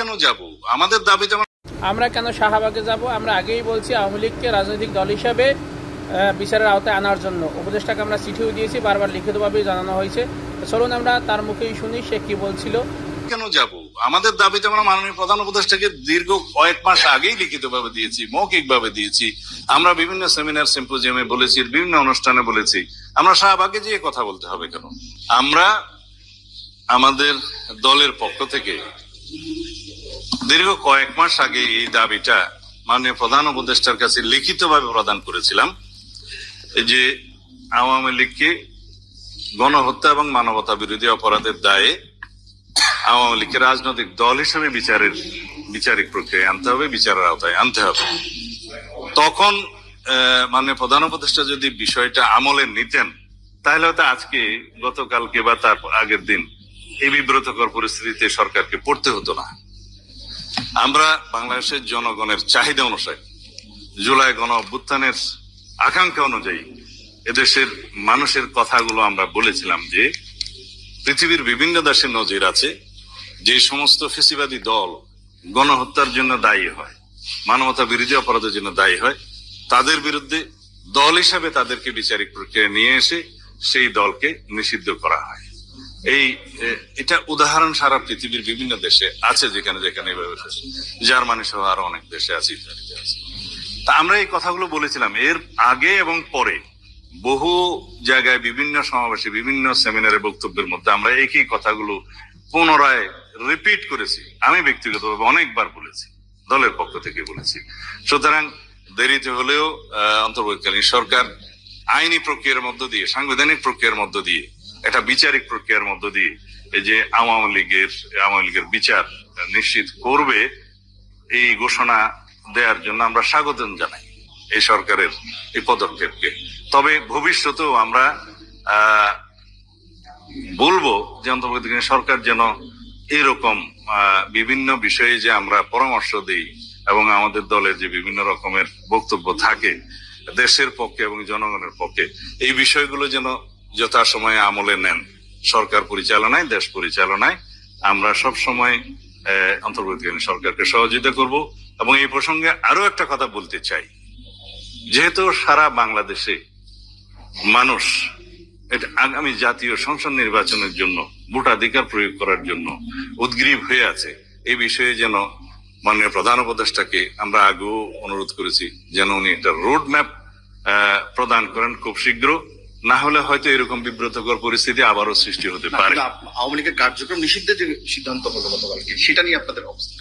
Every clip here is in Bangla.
কেন যাব? আমাদের দাবি যেমন আমরা কেন শাহবাগে যাব? আমরা আগেই বলছি আওয়ামী লীগকে রাজনৈতিক দল হিসাবে বিচারের আওতায় আনার জন্য উপদেষ্টাকে আমরা চিঠিও দিয়েছি, বারবার লিখিতভাবেই জানানো হয়েছে। চলুন আমরা তার মুখেই শুনি সে কি বলছিল। কেন যাব? আমাদের দাবি যেমন মাননীয় প্রধান উপদেষ্টাকে দীর্ঘ কয়েক মাস আগেই লিখিতভাবে দিয়েছি, মৌখিকভাবে দিয়েছি, আমরা বিভিন্ন সেমিনার সিম্পোজিয়ামে বলেছি, বিভিন্ন অনুষ্ঠানে বলেছি। আমরা শাহবাগে যেয়ে কথা বলতে হবে কেন? আমরা আমাদের দলের পক্ষ থেকে দীর্ঘ কয়েক মাস আগে এই দাবিটা মাননীয় প্রধান উপদেষ্টার কাছে লিখিতভাবে প্রদান করেছিলাম যে আওয়ামী লীগকে গণহত্যা এবং মানবতা বিরোধী অপরাধের দায়ে আওয়ামী লীগকে রাজনৈতিক দল হিসেবে বিচারিক প্রক্রিয়ায় আনতে হবে, বিচারের আওতায় আনতে হবে। তখন মাননীয় প্রধান উপদেষ্টা যদি বিষয়টা আমলে নিতেন তাহলে হয়তো আজকে গতকালকে বা তার আগের দিন এই বিব্রতকর পরিস্থিতিতে সরকারকে পড়তে হতো না। আমরা বাংলাদেশের জনগণের চাহিদা অনুসারে, জুলাই গণ অভ্যুত্থানের আকাঙ্ক্ষা অনুযায়ী এদেশের মানুষের কথাগুলো আমরা বলেছিলাম যে পৃথিবীর বিভিন্ন দেশে নজির আছে যে সমস্ত ফ্যাসিবাদী দল গণহত্যার জন্য দায়ী হয়, মানবতা বিরোধী অপরাধের জন্য দায়ী হয়, তাদের বিরুদ্ধে দল হিসাবে তাদেরকে বিচারিক প্রক্রিয়া নিয়ে এসে সেই দলকে নিষিদ্ধ করা হয়। এটা উদাহরণ সারা পৃথিবীর বিভিন্ন দেশে আছে, যেখানে জার্মানি সহ আরো অনেক দেশে আছে, ইত্যাদিতে আছে। তা আমরা এই কথাগুলো বলেছিলাম এর আগে এবং পরে বহু জায়গায় বিভিন্ন সমাবেশে বিভিন্ন সেমিনারে বক্তব্যের মধ্যে আমরা একই কথাগুলো পুনরায় রিপিট করেছি। আমি ব্যক্তিগতভাবে অনেকবার বলেছি, দলের পক্ষ থেকে বলেছি। সুতরাং দেরিতে হলেও অন্তর্বর্তীকালীন সরকার আইনি প্রক্রিয়ার মধ্য দিয়ে, সাংবিধানিক প্রক্রিয়ার মধ্য দিয়ে, একটা বিচারিক প্রক্রিয়ার মধ্য দিয়ে এই যে আওয়ামী লীগের বিচার নিশ্চিত করবে এই ঘোষণা দেওয়ার জন্য আমরা স্বাগতম জানাই এই সরকারের এই পদক্ষেপকে। তবে ভবিষ্যতেও আমরা বলবো যে অন্তর্বর্তীকালীন সরকার যেন এরকম বিভিন্ন বিষয়ে যে আমরা পরামর্শ দিই এবং আমাদের দলের যে বিভিন্ন রকমের বক্তব্য থাকে দেশের পক্ষে এবং জনগণের পক্ষে, এই বিষয়গুলো যেন যথাসময়ে আমলে নেন। সরকার পরিচালনায়, দেশ পরিচালনায় আমরা সব সময় অন্তর্বর্তীকালীন সরকারকে সহযোগিতা করব। এবং এই প্রসঙ্গে আরো একটা কথা বলতে চাই, যেহেতু সারা বাংলাদেশে মানুষ আগামী জাতীয় সংসদ নির্বাচনের জন্য ভোটাধিকার প্রয়োগ করার জন্য উদ্গ্রীব হয়ে আছে, এই বিষয়ে যেন মাননীয় প্রধান উপদেষ্টাকে আমরা আগেও অনুরোধ করেছি যেন উনি একটা রোড ম্যাপ প্রদান করেন খুব শীঘ্র। না হলে হয়তো এরকম বিব্রতকর পরিস্থিতি আবারও সৃষ্টি হতে পারে। আওয়ামী লীগের কার্যক্রম নিষিদ্ধের যে সিদ্ধান্ত হলো গতকালকে, সেটা নিয়ে আপনাদের অবস্থা?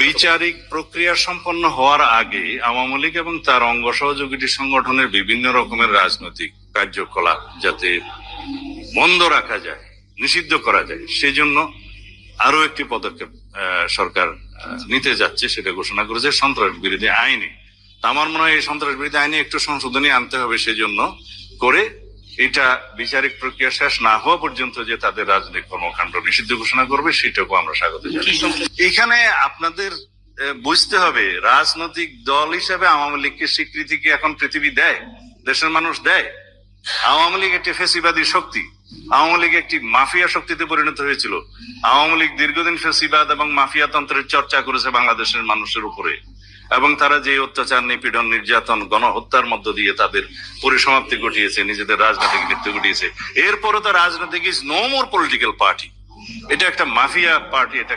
বিচারিক প্রক্রিয়া সম্পন্ন হওয়ার আগে আওয়ামী লীগ এবং তার অঙ্গ সহযোগী সংগঠনের বিভিন্ন রকমের রাজনৈতিক কার্যকলাপ যাতে বন্ধ রাখা যায়, নিষিদ্ধ করা যায়, সেজন্য আরো একটি পদক্ষেপ সরকার নিতে যাচ্ছে, সেটা ঘোষণা করেছে সন্ত্রাস বিরোধী আইনে। আমার মনে হয় এই সন্ত্রাস বিরোধী আইনে একটু সংশোধনী আনতে হবে, সেজন্য করে এটা বিচারিক প্রক্রিয়া শেষ না হওয়া পর্যন্ত যে তাদের রাজনৈতিক কর্মকাণ্ড নিষিদ্ধ ঘোষণা করবে সেটাকেও আমরা স্বাগত জানাই। এখানে আপনাদের বুঝতে হবে, রাজনৈতিক দল হিসেবে আওয়ামী লীগকে স্বীকৃতি কি এখন পৃথিবী দেয়, দেশের মানুষ দেয়? আওয়ামী লীগ একটি ফ্যাসিবাদী শক্তি, আওয়ামী লীগ একটি মাফিয়া শক্তিতে পরিণত হয়েছিল। আওয়ামী লীগ দীর্ঘদিন ফ্যাসিবাদ এবং মাফিয়া তন্ত্রের চর্চা করেছে বাংলাদেশের মানুষের উপরে, এবং তারা যে অত্যাচার, নিপীড়ন, নির্যাতন, গণহত্যার মধ্য দিয়ে তাদের পরিসমাপ্তি ঘটিয়েছে, নিজেদের রাজনৈতিক মৃত্যু ঘটিয়েছে। এরপরে তো রাজনৈতিক is no more political party, এটা একটা মাফিয়া পার্টি, এটা